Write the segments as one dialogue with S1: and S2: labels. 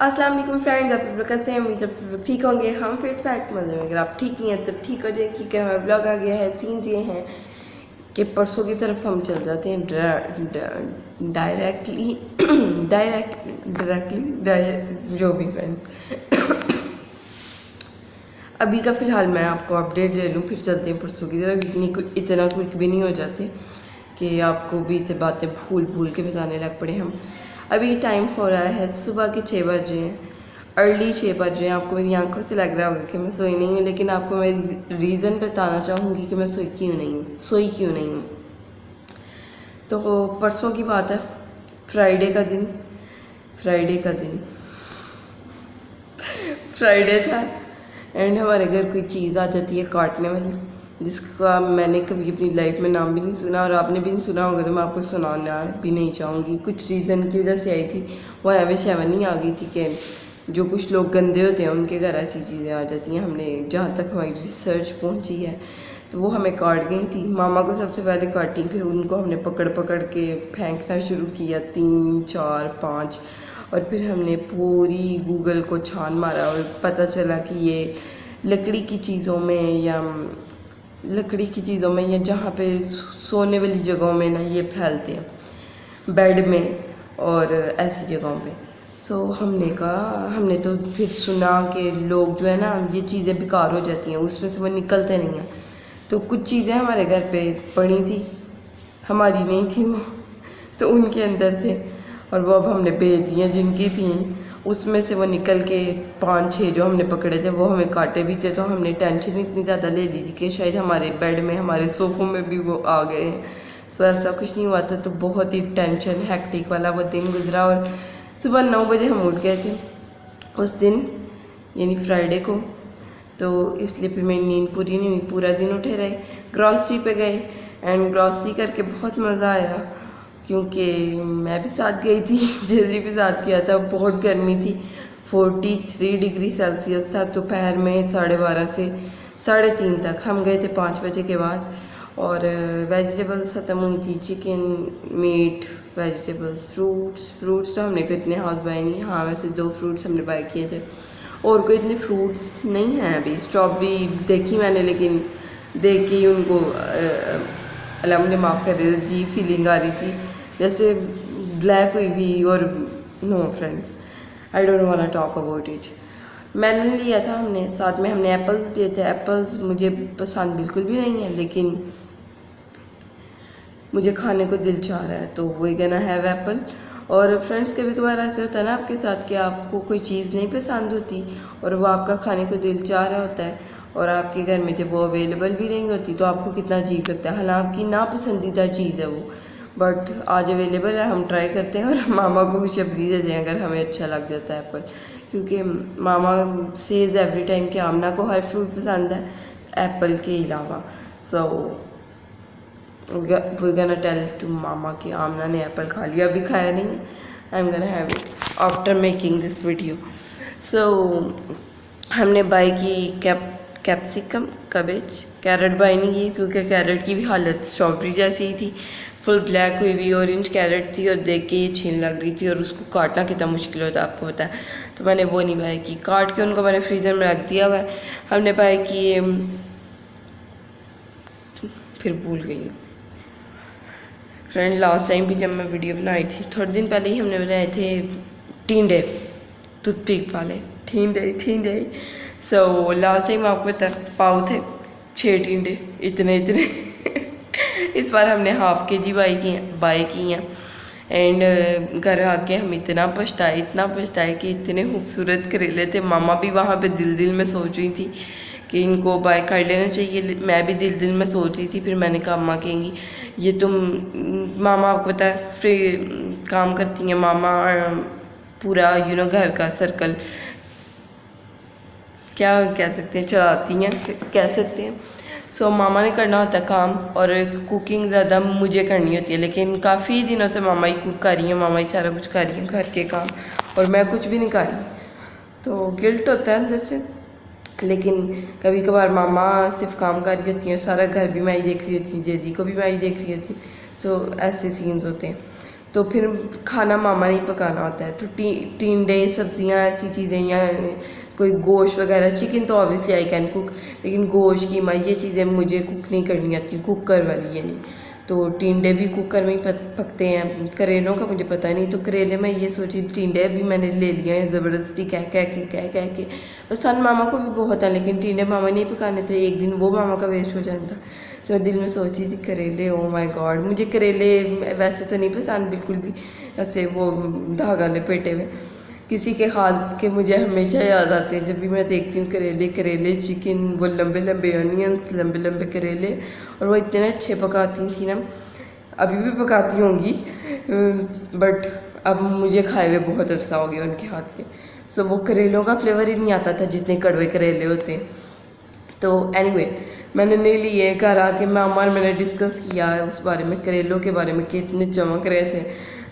S1: अस्सलाम वालेकुम फ्रेंड्स, आप लोग कैसे हैं? उम्मीद आप लोग ठीक होंगे। हम फिट फैक्ट मजे में, अगर आप ठीक नहीं हैं तब ठीक हो जाए, क्योंकि हमारा ब्लॉग आ गया है। सीन्स ये हैं कि परसों की तरफ हम चल जाते हैं डायरेक्टली डायरेक्टली जो भी फ्रेंड्स। अभी का फ़िलहाल मैं आपको अपडेट ले लूँ, फिर चलते हैं परसों की तरफ। इतना क्विक भी नहीं हो जाते कि आपको भी इतनी बातें भूल भूल के बताने लग पड़े हम। अभी टाइम हो रहा है सुबह के 6 बज रहे हैं, अर्ली 6 बज रहे हैं। आपको मेरी आंखों से लग रहा होगा कि मैं सोई नहीं हूँ, लेकिन आपको मैं रीज़न बताना चाहूँगी कि मैं सोई क्यों नहीं हूँ। तो परसों की बात है, फ्राइडे था एंड हमारे घर कोई चीज़ आ जाती है काटने वाली, जिसका मैंने कभी अपनी लाइफ में नाम भी नहीं सुना और आपने भी नहीं सुना होगा, तो मैं आपको सुनाना भी नहीं चाहूँगी। कुछ रीज़न की वजह से आई थी, वो एवे शेवन ही आ गई थी कि जो कुछ लोग गंदे होते हैं उनके घर ऐसी चीज़ें आ जाती हैं। हमने जहाँ तक हमारी रिसर्च पहुँची है तो वो हमें काट गई थी। मामा को सबसे पहले काटी, फिर उनको हमने पकड़ पकड़ के फेंकना शुरू किया 3 4 5, और फिर हमने पूरी गूगल को छान मारा और पता चला कि ये लकड़ी की चीज़ों में या जहाँ पे सोने वाली जगहों में ना ये फैलते हैं, बेड में और ऐसी जगहों पे। सो हमने तो फिर सुना कि लोग जो है ना, ये चीज़ें बेकार हो जाती हैं, उसमें से वो निकलते नहीं हैं। तो कुछ चीज़ें हमारे घर पे पड़ी थी, हमारी नहीं थी वो, तो उनके अंदर से, और वो अब हमने बेच दी हैं। जिनकी थी उसमें से वो निकल के 5-6 जो हमने पकड़े थे वो हमें काटे भी थे। तो हमने टेंशन इतनी ज़्यादा ले ली थी कि शायद हमारे बेड में, हमारे सोफ़ों में भी वो आ गए हैं। सो ऐसा कुछ नहीं हुआ था। तो बहुत ही टेंशन हैक्टिक वाला वो दिन गुजरा और सुबह 9 बजे हम उठ गए थे उस दिन, यानी फ्राइडे को। तो इसलिए फिर मेरी नींद पूरी नहीं हुई, पूरा दिन उठे रहे। ग्रॉसरी पे गए एंड ग्रॉसरी करके बहुत मज़ा आया, क्योंकि मैं भी साथ गई थी, जेजी भी साथ गया था। बहुत गर्मी थी, 43 डिग्री सेल्सियस था। दोपहर में 12:30 से 3:30 तक हम गए थे 5 बजे के बाद। और वेजिटेबल्स ख़त्म हुई थी, चिकन, मीट, वेजिटेबल्स, फ्रूट्स तो हमने कोई इतने हाउस बाय नहीं। हाँ, वैसे 2 फ्रूट्स हमने बाय किए थे, और कोई इतने फ्रूट्स नहीं हैं अभी। स्ट्रॉबेरी देखी मैंने, लेकिन देख के ही उनको अल्लाह मुझे माफ़ कर दे, अजीब फीलिंग आ रही थी, जैसे ब्लैक हुई भी। और no friends, I don't want to talk about it. Melon लिया था हमने, साथ में हमने एप्पल्स लिए थे। एप्पल्स मुझे पसंद बिल्कुल भी नहीं है, लेकिन मुझे खाने को दिल चाह रहा है, तो वही गना हैव एप्पल। और फ्रेंड्स, कभी कभार ऐसे होता है ना आपके साथ कि आपको कोई चीज़ नहीं पसंद होती और वो आपका खाने को दिल चाह रहा होता है, और आपके घर में जब वो अवेलेबल भी नहीं होती तो आपको कितना अजीब लगता है। हालांकि नापसंदीदा चीज़ है वो, बट आज अवेलेबल है, हम ट्राई करते हैं और मामा को खुशखबरी दे दें अगर हमें अच्छा लग जाता है एप्पल। क्योंकि मामा सेज एवरी टाइम कि आमना को हर फ्रूट पसंद है एप्पल के अलावा। सो we're gonna tell to मामा कि आमना ने एप्पल खा लिया, अभी खाया नहीं है। I'm gonna have it after making this video. So हमने बाई की कैप्सिकम, कैबेज, कैरेट बाई नहीं की, क्योंकि कैरेट की भी हालत स्ट्रॉबेरी जैसी ही थी, फुल ब्लैक हुई हुई ऑरेंज कैरेट थी, और देख के ये छीन लग रही थी, और उसको काटना कितना मुश्किल होता है आपको पता है। तो मैंने वो नहीं बाई की, काट के उनको मैंने फ्रीज़र में रख दिया हुआ है। हमने बाई की, फिर भूल गई हूँ फ्रेंड। लास्ट टाइम भी जब मैं वीडियो बनाई थी, थोड़े दिन पहले ही हमने बनाए थे टींडे, टूथपिक वाले टींडे। सो लास्ट टाइम आपको पता पाव थे 6 टींडे, इतने इस बार हमने हाफ केजी बाई की हैं। एंड घर आके हम इतना पछताए कि इतने खूबसूरत करेले थे। मामा भी वहाँ पे दिल में सोच रही थी कि इनको बाय कर लेना चाहिए, मैं भी दिल में सोच रही थी। फिर मैंने कहा अम्मा कहेंगी ये तुम, मामा आपको पता है फ्री काम करती हैं, मामा पूरा घर का सर्कल क्या कह सकते हैं, चलाती हैं, कह सकते हैं। सो मामा ने करना होता है काम, और कुकिंग ज़्यादा मुझे करनी होती है। लेकिन काफ़ी दिनों से मामा ही कुक कर रही हैं, मामा ही सारा कुछ कर रही हैं घर के काम, और मैं कुछ भी नहीं कर रही। तो गिल्ट होता है अंदर से, लेकिन कभी कभार मामा सिर्फ काम कर रही होती हैं, सारा घर भी मैं ही देख रही होती हूँ, जेजी को भी मैं ही देख रही होती हूँ। तो ऐसे सीन्स होते हैं। तो फिर खाना मामा नहीं पकाना होता है, तो टिंडे, सब्जियां, ऐसी चीज़ें, या कोई गोश्त वगैरह, चिकन तो ऑब्वियसली आई कैन कुक, लेकिन गोश्त, कीमा, ये चीज़ें मुझे कुक नहीं करनी आती, कुकर वाली ये नहीं। तो टिंडे भी कुकर में ही पकते हैं। करेलों का मुझे पता नहीं, तो करेले में ये सोची टिंडे भी मैंने ले लिए हैं ज़बरदस्ती कह कह के। पसंद मामा को भी बहुत है, लेकिन टिंडे मामा नहीं पकाने थे, एक दिन वो मामा का वेस्ट हो जाता था। तो मैं दिल में सोची थी करेले, ओ माय गॉड, मुझे करेले वैसे तो नहीं पसंद बिल्कुल भी, ऐसे वो धागा लपेटे हुए किसी के हाथ के मुझे हमेशा याद आते हैं जब भी मैं देखती हूँ करेले चिकन, वो लंबे लंबे अनियंस, लंबे लंबे करेले, और वो इतने अच्छे पकाती थी ना, अभी भी पकाती होंगी, बट अब मुझे खाए हुए बहुत अरसा हो गया उनके हाथ के। सो वो करेलों का फ्लेवर ही नहीं आता था जितने कड़वे करेले होते हैं। तो एनीवे मैंने नहीं लिए, घर आके मामा और मैंने डिस्कस किया उस बारे में, करेलों के बारे में, कितने चमक रहे थे।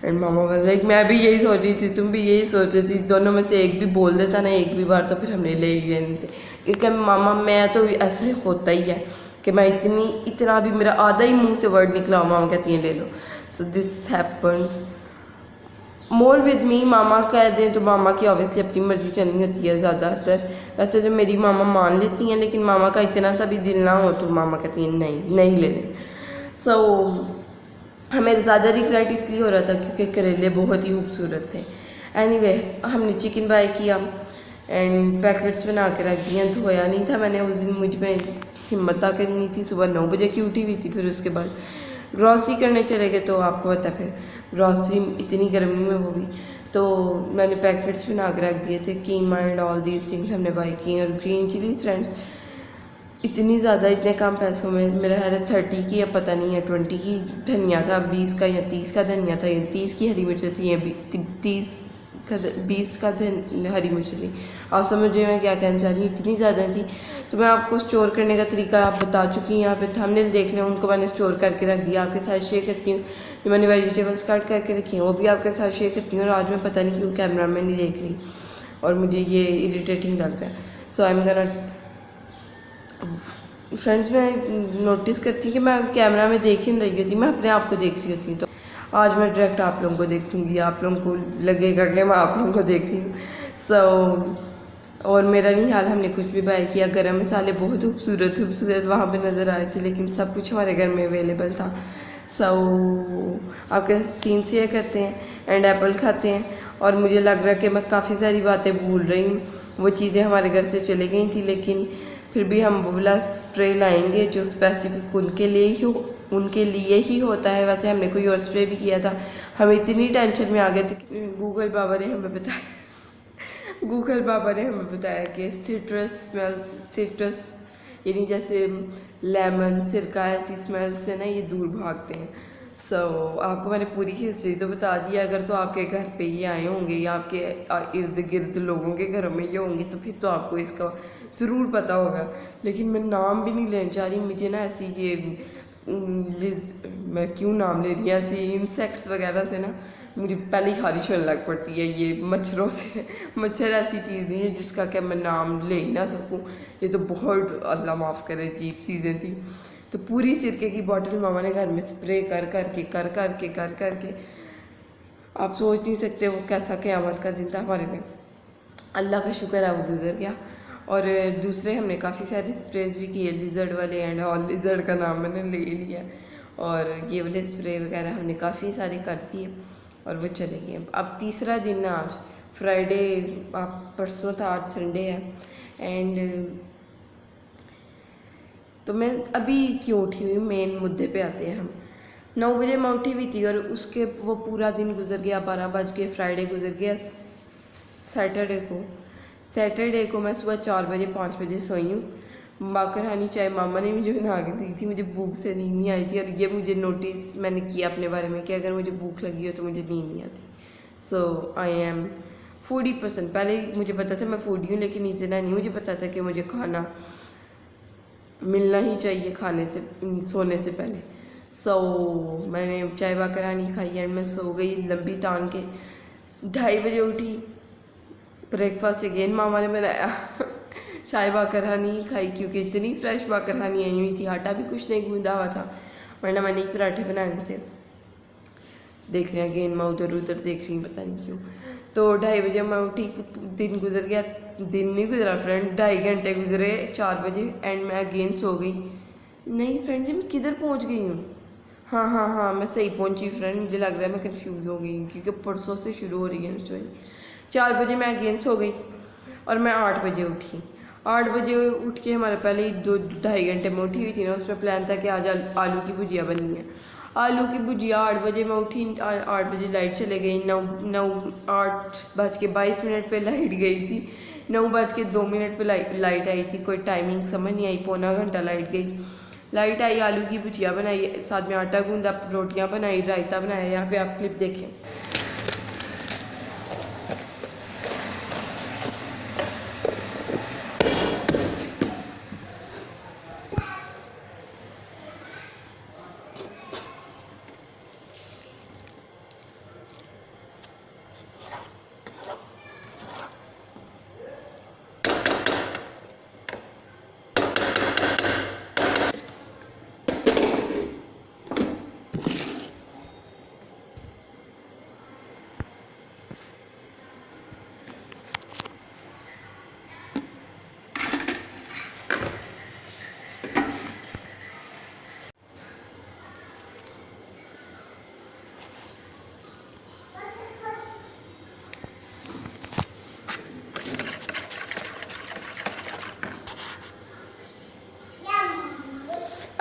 S1: एंड मामा वाज लाइक मैं भी यही सोच रही थी, तुम भी यही सोच रही थी, दोनों में से एक भी बोल देता ना एक भी बार, तो फिर हमने ले ही लेने थे। क्योंकि मामा, मैं तो ऐसे होता ही है कि मैं इतना भी, मेरा आधा ही मुंह से वर्ड निकला, मामा कहती हैं ले लो। So this happens more with me. मामा कह दें तो मामा की ऑब्वियसली अपनी मर्जी चलनी होती है ज़्यादातर। वैसे तो मेरी मामा मान लेती हैं, लेकिन मामा का इतना सा भी दिल ना हो तो मामा कहती हैं नहीं लेने। सो हमें ज़्यादा रिग्रेट इसलिए हो रहा था क्योंकि करेले बहुत ही खूबसूरत थे। एनीवे हमने चिकन बाय किया एंड पैकेट्स बना के रख दिए। धोया नहीं था मैंने उस दिन, मुझ में हिम्मत आकर नहीं थी। सुबह 9 बजे की उठी हुई थी। फिर उसके बाद ग्रॉसरी करने चले गए, तो आपको पता है फिर ग्रॉसरी इतनी गर्मी में वो भी, तो मैंने पैकेट्स बना के रख दिए थे। कीमा एंड ऑल दीज थिंग्स हमने बाय किए। और ग्रीन चिलीज फ्रेंड्स इतनी ज़्यादा, इतने कम पैसों में, मेरा ख्याल है 30 की या पता नहीं है 20 की धनिया था, 20 का या 30 का धनिया था, या 30 की हरी मिर्च थी, या 20 का हरी मिर्च थी। आप समझ रहे मैं क्या कहना चाह रही हूँ, इतनी ज़्यादा थी। तो मैं आपको स्टोर करने का तरीका आप बता चुकी हूँ, यहाँ पे थंबनेल देख लें, उनको मैंने स्टोर करके रख दिया, आपके साथ शेयर करती हूँ। जो मैंने वेजिटेबल्स कट करके रखी हैं वो भी आपके साथ शेयर करती हूँ। और आज मैं पता नहीं क्यों कैमरा में नहीं देख रही और मुझे ये इरिटेटिंग लग रहा है। सो आई एम गोना फ्रेंड्स, मैं नोटिस करती हूँ कि मैं कैमरा में देख ही नहीं रही होती, मैं अपने आप को देख रही होती हूँ। तो आज मैं डायरेक्ट आप लोगों को देखूँगी, आप लोगों को लगेगा कि मैं आप लोगों को देख रही हूँ। और मेरा नहीं हाल, हमने कुछ भी बाय किया। गरम मसाले बहुत खूबसूरत वहाँ पे नज़र आ रहे थे, लेकिन सब कुछ हमारे घर में अवेलेबल था। आपके सीन शेयर करते हैं एंड एप्पल खाते हैं। और मुझे लग रहा है कि मैं काफ़ी सारी बातें भूल रही हूँ, वो चीज़ें हमारे घर से चली गई थी, लेकिन फिर भी हम वो वाला स्प्रे लाएंगे जो स्पेसिफिक उनके लिए ही होता है। वैसे हमने कोई और स्प्रे भी किया था, हम इतनी टेंशन में आ गए थे कि गूगल बाबा ने हमें बताया कि सिट्रस यानी जैसे लेमन, सिरका, ऐसी स्मेल से ना ये दूर भागते हैं। आपको मैंने पूरी हिस्ट्री तो बता दी। अगर तो आपके घर पे ये आए होंगे या आपके इर्द गिर्द लोगों के घरों में ये होंगे तो फिर तो आपको इसका ज़रूर पता होगा, लेकिन मैं नाम भी नहीं लेना चाह रही। मुझे ना ऐसी ये मैं क्यों नाम ले रही हूँ, ऐसी इंसेक्ट्स वगैरह से ना मुझे पहले ही खारिश होने लग पड़ती है। ये मच्छरों से, मच्छर ऐसी चीज़ नहीं है जिसका क्या मैं नाम ले ही ना सकूँ। ये तो बहुत, अल्लाह माफ़ करे, अजीब चीज़ें थी। तो पूरी सिरके की बोतल मामा ने घर में स्प्रे कर करके आप सोच नहीं सकते वो कैसा क़यामत का दिन था हमारे में। अल्लाह का शुक्र है वो गुजर गया। और दूसरे हमने काफ़ी सारे स्प्रेज भी किए, लिजर्ड वाले एंड ऑल, लिजर्ड का नाम मैंने ले लिया। और ये वाले स्प्रे वगैरह हमने काफ़ी सारे कर दिए और वो चले गए। अब तीसरा दिन ना, आज फ्राइडे, आप परसों था, आज संडे है। एंड तो मैं अभी क्यों उठी हुई, मेन मुद्दे पे आते हैं हम। 9 बजे मैं उठी हुई थी और उसके वो पूरा दिन गुजर गया, 12 बज के, फ्राइडे गुजर गया। सैटरडे को मैं सुबह 4 बजे 5 बजे सोई हूँ। बाकर हानी चाय मामा ने मुझे बना के दी थी, मुझे भूख से नींद नहीं आई थी। और ये मुझे नोटिस मैंने किया अपने बारे में कि अगर मुझे भूख लगी हो तो मुझे नींद नहीं आती। सो आई एम फूडी पर्सन। पहले मुझे पता था मैं फूडी हूँ, लेकिन इतना नहीं मुझे पता था कि मुझे खाना मिलना ही चाहिए खाने से, सोने से पहले। मैंने चाय बाकरानी खाई एंड मैं सो गई लंबी तान के। 2:30 बजे उठी, ब्रेकफास्ट अगेन मामा ने बनाया चाय बाकरहानी खाई क्योंकि इतनी फ्रेश बाकरहानी आई हुई थी, आटा भी कुछ नहीं गूंदा हुआ था, वरना मैंने पराठे बनाए थे। देख लिया अगेन मैं उधर उधर देख रही हूँ, पता नहीं क्यों। तो 2:30 बजे मैं उठी, दिन गुजर गया, दिन नहीं गुजरा फ्रेंड, 2.5 घंटे गुजरे, 4 बजे एंड मैं अगेन सो गई। नहीं फ्रेंड जी मैं किधर पहुँच गई हूँ? हाँ मैं सही पहुँची फ्रेंड, मुझे लग रहा है मैं कंफ्यूज हो गई हूँ क्योंकि परसों से शुरू हो रही है स्टोरी। 4 बजे मैं अगेन सो गई और मैं 8 बजे उठी। 8 बजे उठ के हमारे पहले ही 2-2.5 घंटे में उठी हुई थी ना, उसमें प्लान था कि आज आलू की भुजिया बननी है। आलू की भुजिया 8 बजे मैं उठी, 8 बजे लाइट चले गई, 8:22 पे लाइट गई थी, 9:02 पे लाइट आई थी, कोई टाइमिंग समझ नहीं आई, पौना घंटा लाइट गई। लाइट आई, आलू की भुजिया बनाई, साथ में आटा गूंदा, रोटियां बनाई, रायता बनाया। यहाँ पे आप क्लिप देखें।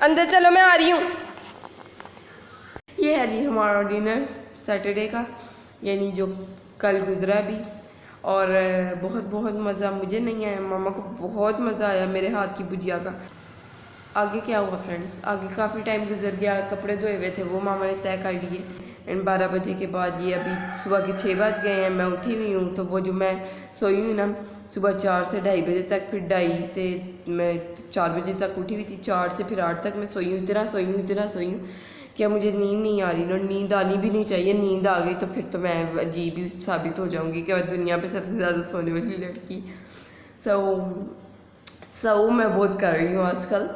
S1: अंदर चलो मैं आ रही हूँ। ये है जी हमारा डिनर सैटरडे का, यानी जो कल गुजरा भी। और बहुत बहुत मज़ा, मुझे नहीं आया, मामा को बहुत मज़ा आया मेरे हाथ की भुजिया का। आगे क्या हुआ फ्रेंड्स, आगे काफ़ी टाइम गुजर गया, कपड़े धोए हुए थे वो मामा ने तय कर लिए एंड 12 बजे के बाद ये अभी सुबह के 6 बज गए हैं, मैं उठी हुई हूँ। तो वो जो मैं सोई हुई ना सुबह 4 से 2:30 बजे तक, फिर 2:30 से मैं 4 बजे तक उठी हुई थी, 4 से फिर 8 तक मैं सोई हूँ। इतना सोई हूँ कि मुझे नींद नहीं आ रही ना, नींद आनी भी नहीं चाहिए। नींद आ गई तो फिर तो मैं अजीब ही साबित हो जाऊँगी कि मैं दुनिया पे सबसे ज़्यादा सोने वाली लड़की। सो मैं बहुत कर रही हूँ आजकल।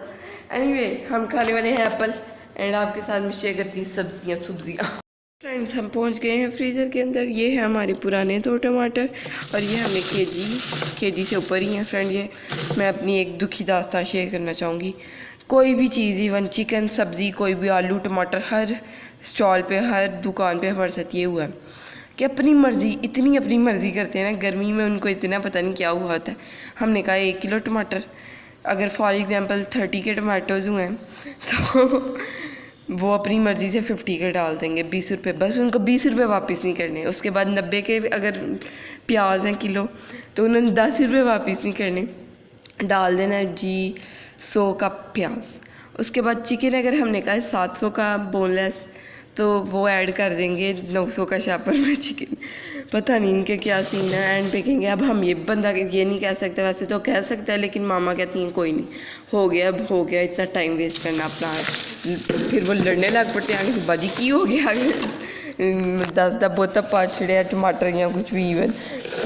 S1: एनीवे हम खाने वाले हैं एप्पल एंड आपके साथ में शेयर करती हूँ सब्जियाँ। फ्रेंड्स हम पहुंच गए हैं फ्रीज़र के अंदर। ये है हमारे पुराने 2 टमाटर और ये हमें केजी से ऊपर ही है फ्रेंड। ये मैं अपनी एक दुखी दास्तान शेयर करना चाहूँगी। कोई भी चीज़, इवन चिकन, सब्ज़ी, कोई भी आलू टमाटर, हर स्टॉल पे, हर दुकान पे हमारे साथ ये हुआ है कि अपनी मर्ज़ी, इतनी अपनी मर्ज़ी करते हैं ना, गर्मी में उनको इतना पता नहीं क्या हुआ होता है। हमने कहा 1 किलो टमाटर, अगर फॉर एग्ज़ाम्पल 30 के टमाटोज़ हुए हैं तो वो अपनी मर्ज़ी से 50 के डाल देंगे, 20 रुपये, बस उनको 20 रुपये वापस नहीं करने। उसके बाद 90 के अगर प्याज हैं किलो तो उन्होंने 10 रुपये वापस नहीं करने, डाल देना है जी 100 का प्याज। उसके बाद चिकन अगर हमने कहा 700 का बोनलेस तो वो ऐड कर देंगे 900 का शापर में चिकन। पता नहीं इनके क्या सीन है। एंड पे कहेंगे अब हम ये बंदा ये नहीं कह सकते, वैसे तो कह सकता है लेकिन मामा कहती हैं कोई नहीं, हो गया अब हो गया, इतना टाइम वेस्ट करना अपना है। फिर वो लड़ने लग पड़ते हैं आगे से, बाजी की हो गया आगे 10 बोता पा छड़े टमाटर या कुछ भी। इवन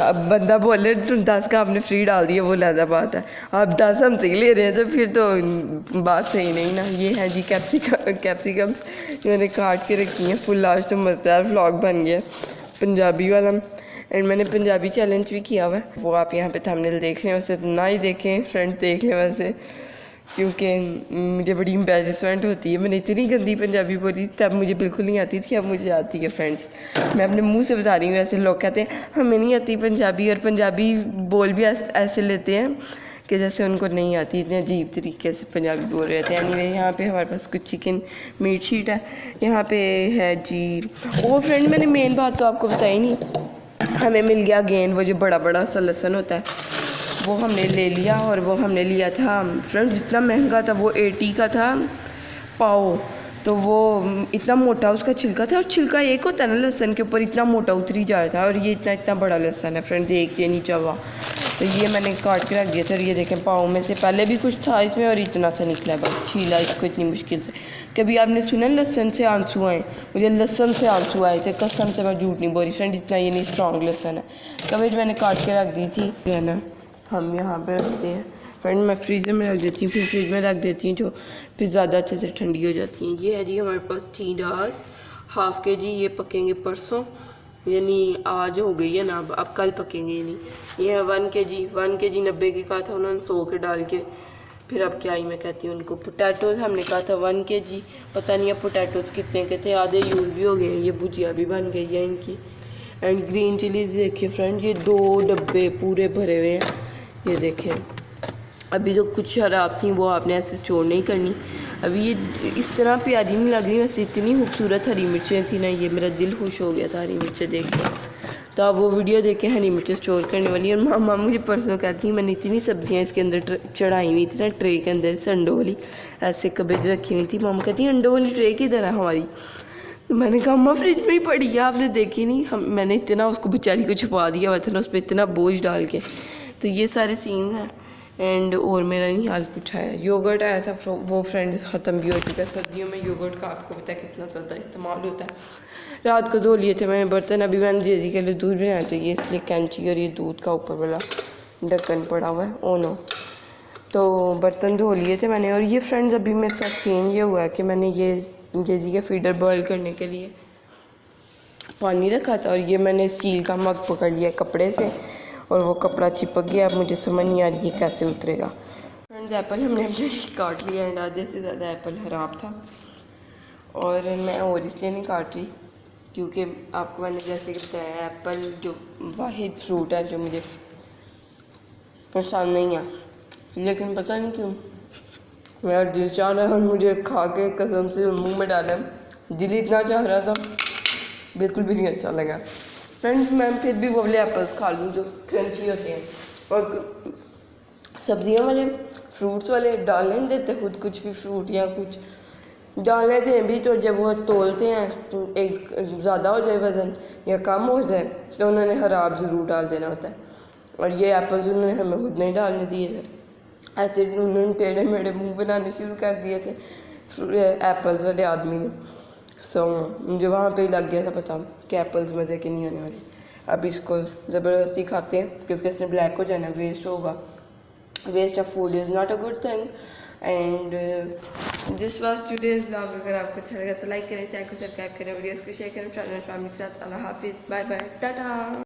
S1: अब बंदा बोले 10 का आपने फ्री डाल दिया, वो ज़्यादा बात है। अब 10 हम से ले रहे हैं तो फिर तो बात सही नहीं ना। ये है जी कैप्सिकम्स मैंने काट के रखी हैं फुल। लास्ट तो मज़ेदार व्लॉग बन गया पंजाबी वाला एंड मैंने पंजाबी चैलेंज भी किया हुआ है, वो आप यहाँ पे थंबनेल देख लें, वैसे ना ही देखें फ्रेंड, देख लें वैसे, क्योंकि मुझे बड़ी एम्बैरेसमेंट होती है। मैंने इतनी गंदी पंजाबी बोली तब मुझे बिल्कुल नहीं आती थी, अब मुझे आती है फ्रेंड्स। मैं अपने मुंह से बता रही हूँ। ऐसे लोग कहते हैं हमें नहीं आती पंजाबी, और पंजाबी बोल भी ऐसे लेते हैं कि जैसे उनको नहीं आती, इतने अजीब तरीके से पंजाबी बोल रहे थे। एनीवे यहाँ पे हमारे पास कुछ चिकन मीट शीट है, यहाँ पे है जी। ओ फ्रेंड मैंने मेन बात तो आपको बताई नहीं, हमें मिल गया गेंद, वो जो बड़ा बड़ा सा लहसुन होता है वो हमने ले लिया। और वो हमने लिया था फ्रेंड, इतना महंगा था वो, 80 का था पाव। तो वो इतना मोटा उसका छिलका था, और छिलका एक होता है ना लहसुन के ऊपर, इतना मोटा उतरी जा रहा था। और ये इतना बड़ा लहसुन है फ्रेंड्स, एक के नीचे हुआ। तो ये मैंने काट के रख दिया था। ये देखें पाव में से पहले भी कुछ था इसमें और इतना सा निकला है, बस छीला इसको इतनी मुश्किल से। कभी आपने सुना लहसुन से आंसू आए? मुझे लहसुन से आंसू आए थे, कसम से, मैं झूठ नहीं बोल रही फ्रेंड, इतना ये नहीं स्ट्रॉन्ग लहसुन है। कभी मैंने काट के रख दी थी, है ना, हम यहाँ पे रखते हैं फ्रेंड। मैं फ्रीज़र में रख देती हूँ, फिर फ्रिज में रख देती हूँ, जो फिर ज़्यादा अच्छे से ठंडी हो जाती हैं। ये है जी हमारे पास 3 डास हाफ के जी, ये पकेंगे परसों, यानी आज हो गई है ना, अब कल पकेंगे। यानी ये है 1 के जी 90 की कहा था उन्होंने, 100 के डाल के। फिर अब क्या ही मैं कहती हूँ उनको। पोटैटोज़ हमने कहा था 1 के जी, पता नहीं अब पोटैटोज़ कितने के थे, आधे यूज़ भी हो गए। ये भुजिया भी बन गई है इनकी। एंड ग्रीन चिलीज देखिए फ्रेंड, ये 2 डब्बे पूरे भरे हुए हैं, ये देखें। अभी जो कुछ शराब थी वो आपने ऐसे स्टोर नहीं करनी। अभी ये इस तरह प्यारी नहीं लग रही, वैसे इतनी खूबसूरत हरी मिर्चें थी ना, ये मेरा दिल खुश हो गया था हरी मिर्चें देख के। तो आप वो वीडियो देख के हरी मिर्चें स्टोर करने वाली। और मामा मुझे परसों कहती मैंने इतनी सब्जियां इसके अंदर चढ़ाई हुई थी ना, ट्रे के अंदर से अंडों वाली ऐसे कबेज रखी हुई थी। मामा कहती अंडों वाली ट्रे किधर है हमारी? तो मैंने कहा अम्मा फ्रिज में ही पड़ी है, आपने देखी नहीं? मैंने इतना उसको बेचारी को छुपा दिया हुआ था ना, उस पर इतना बोझ डाल के। तो ये सारे सीन हैं। एंड और मेरा नहीं हाल कुछ आया। योगर्ट आया था, वो फ्रेंड ख़त्म भी हो चुका है। सर्दियों में योगर्ट का आपको पता है कितना ज़्यादा इस्तेमाल होता है। रात को धो लिए थे मैंने बर्तन। अभी मैंने दीदी के लिए दूध बनाया चाहिए, इसलिए कैंची और ये दूध का ऊपर वाला ढक्कन पड़ा हुआ है। ओ नो, तो बर्तन धो लिए थे मैंने। और ये फ्रेंड्स अभी मेरे साथ सीन ये हुआ है कि मैंने ये जेजी के फीडर बॉयल करने के लिए पानी रखा था, और ये मैंने स्टील का मग पकड़ लिया कपड़े से, और वो कपड़ा चिपक गया। अब मुझे समझ नहीं आ रही है कैसे उतरेगा। फ्रेंड्स एप्पल हमने अपने काट लिया, एंड आधे से ज़्यादा एप्पल ख़राब था, और मैं और इसलिए नहीं काट रही क्योंकि आपको मैंने जैसे कि बताया, एप्पल जो वाहिद फ्रूट है जो मुझे पसंद नहीं है। लेकिन पता नहीं क्यों मेरा दिल चाह रहा है और मुझे खा के कसम से मुंह में डाला। दिल इतना चाह रहा था, बिल्कुल भी नहीं अच्छा लगा। फ्रेंड्स मैं फिर भी वो वाले एप्पल्स खा लूँ जो क्रंची होते हैं। और सब्जियों वाले, फ्रूट्स वाले डालने नहीं देते खुद कुछ भी फ्रूट, या कुछ डालने दें भी तो जब वो तोलते हैं तो एक ज़्यादा हो जाए वज़न या कम हो जाए तो उन्होंने ख़राब ज़रूर डाल देना होता है। और ये एप्पल्स उन्होंने हमें खुद नहीं डालने दिए थे, ऐसे उन्होंने टेढ़े मेढ़े मुँह बनाने शुरू कर दिए थे एप्पल्स वाले आदमी ने। सो मुझे वहाँ पे ही लग गया था पता कि एप्पल्स मज़े के नहीं होने वाले। अब इसको ज़बरदस्ती खाते हैं क्योंकि इसने ब्लैक हो जाना, वेस्ट होगा। Waste of food is not a good thing. And this was today's vlog. अगर आपको अच्छा लगा तो लाइक करें, चैनल को सब्सक्राइब करें, वीडियोस को शेयर करें फ्रेंड्स एंड फैमिली के साथ। अल्लाह हाफिज़, बाय बाय, टाटा।